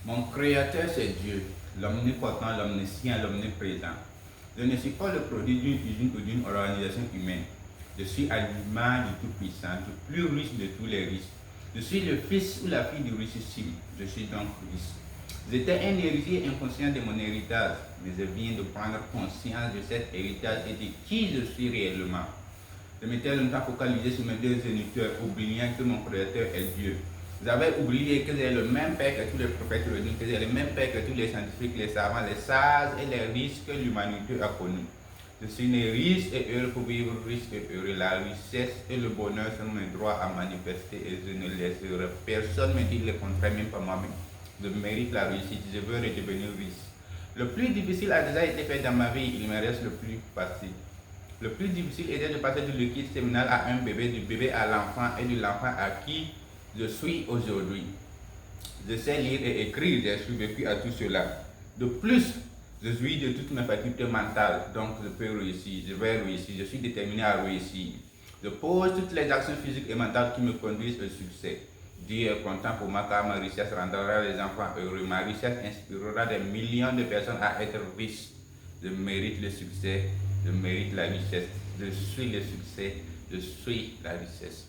Mon créateur, c'est Dieu, l'omnipotent, l'omniscient, l'omniprésent. Je ne suis pas le produit d'une usine ou d'une organisation humaine. Je suis à l'image du Tout-Puissant, du plus riche de tous les riches. Je suis le fils ou la fille du richissime. Je suis donc riche. J'étais un héritier inconscient de mon héritage, mais je viens de prendre conscience de cet héritage et de qui je suis réellement. Je m'étais longtemps focalisé sur mes deux géniteurs, oubliant que mon créateur est Dieu. J'avais oublié que j'ai le même père que tous les prophètes réunis, que j'ai le même père que tous les scientifiques, les savants, les sages et les riches que l'humanité a connus. Je suis né riche et heureux pour vivre riche et heureux. La richesse et le bonheur sont mes droits à manifester et je ne laisserai personne me dire le contraire, même pas moi-même. Je mérite la réussite, je veux redevenir riche. Le plus difficile a déjà été fait dans ma vie, il me reste le plus facile. Le plus difficile était de passer du liquide séminal à un bébé, du bébé à l'enfant et de l'enfant à qui je suis aujourd'hui. Je sais lire et écrire, j'ai survécu à tout cela. De plus, je jouis de toutes mes facultés mentales, donc je peux réussir, je vais réussir, je suis déterminé à réussir. Je pose toutes les actions physiques et mentales qui me conduisent au succès. Dieu est content pour moi car ma richesse rendra les enfants heureux. Ma richesse inspirera des millions de personnes à être riches. Je mérite le succès, je mérite la richesse, je suis le succès, je suis la richesse.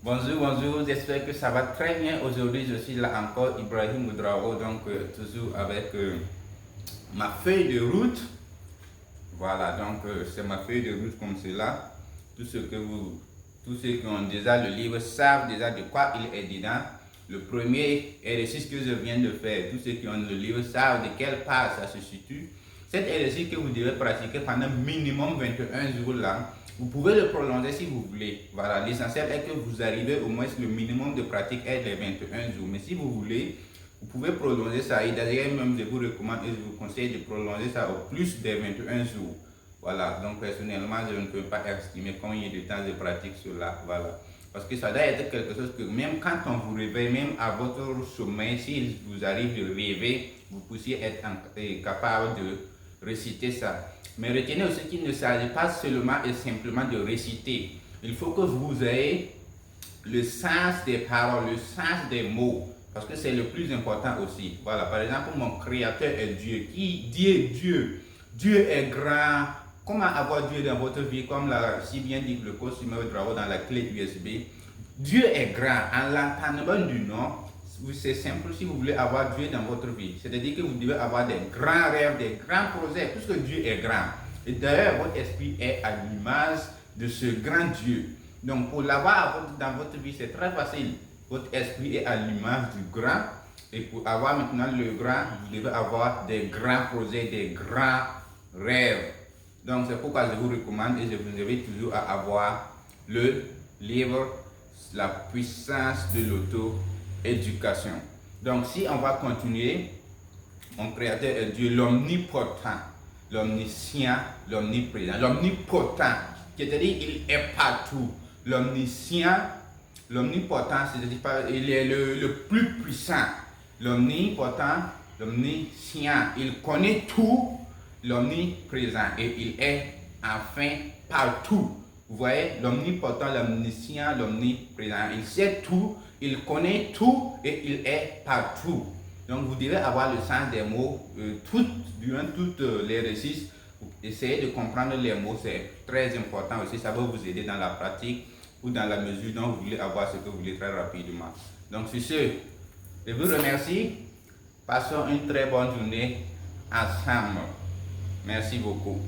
Bonjour, j'espère que ça va très bien. Aujourd'hui, je suis là encore, Ibrahim Oudraogo, donc toujours avec ma feuille de route. Voilà, donc c'est ma feuille de route comme cela. Tous ceux qui ont déjà le livre savent déjà de quoi il est dedans. Le premier exercice que je viens de faire, tous ceux qui ont le livre savent de quelle page ça se situe. Cet exercice que vous devez pratiquer pendant minimum 21 jours là, vous pouvez le prolonger si vous voulez. Voilà, l'essentiel est que vous arrivez au moins le minimum de pratique est de 21 jours. Mais si vous voulez, vous pouvez prolonger ça. Et d'ailleurs, même je vous recommande et je vous conseille de prolonger ça au plus de 21 jours. Voilà, donc personnellement, je ne peux pas estimer combien de temps je pratique cela. Voilà. Parce que ça doit être quelque chose que même quand on vous réveille, même à votre sommeil, s'il vous arrive de rêver, vous puissiez être capable de réciter ça. Mais retenez aussi qu'il ne s'agit pas seulement et simplement de réciter. Il faut que vous ayez le sens des paroles, le sens des mots. Parce que c'est le plus important aussi. Voilà, par exemple, mon créateur est Dieu. Qui dit Dieu? Dieu est grand. Comment avoir Dieu dans votre vie, comme l'a si bien dit le coach Oudraogo dans la clé USB? Dieu est grand. En l'entendement du nom, c'est simple si vous voulez avoir Dieu dans votre vie. C'est-à-dire que vous devez avoir des grands rêves, des grands projets, puisque Dieu est grand. Et d'ailleurs, votre esprit est à l'image de ce grand Dieu. Donc, pour l'avoir dans votre vie, c'est très facile. Votre esprit est à l'image du grand. Et pour avoir maintenant le grand, vous devez avoir des grands projets, des grands rêves. Donc, c'est pourquoi je vous recommande et je vous invite toujours à avoir le livre La puissance de l'auto-éducation. Donc, si on va continuer, mon créateur est Dieu, l'omnipotent, l'omniscient, l'omniprésent. L'omnipotent, c'est-à-dire il est partout. L'omniscient, l'omnipotent, c'est-à-dire il est le plus puissant. L'omnipotent, l'omniscient, il connaît tout. L'omniprésent et il est enfin partout. Vous voyez, l'omnipotent, l'omniscient, l'omniprésent, il sait tout, il connaît tout et il est partout. Donc vous devez avoir le sens des mots durant toutes les récits. Essayez de comprendre les mots, c'est très important aussi. Ça va vous aider dans la pratique ou dans la mesure dont vous voulez avoir ce que vous voulez très rapidement. Donc sur ce, je vous remercie. Passons une très bonne journée ensemble. Merci beaucoup.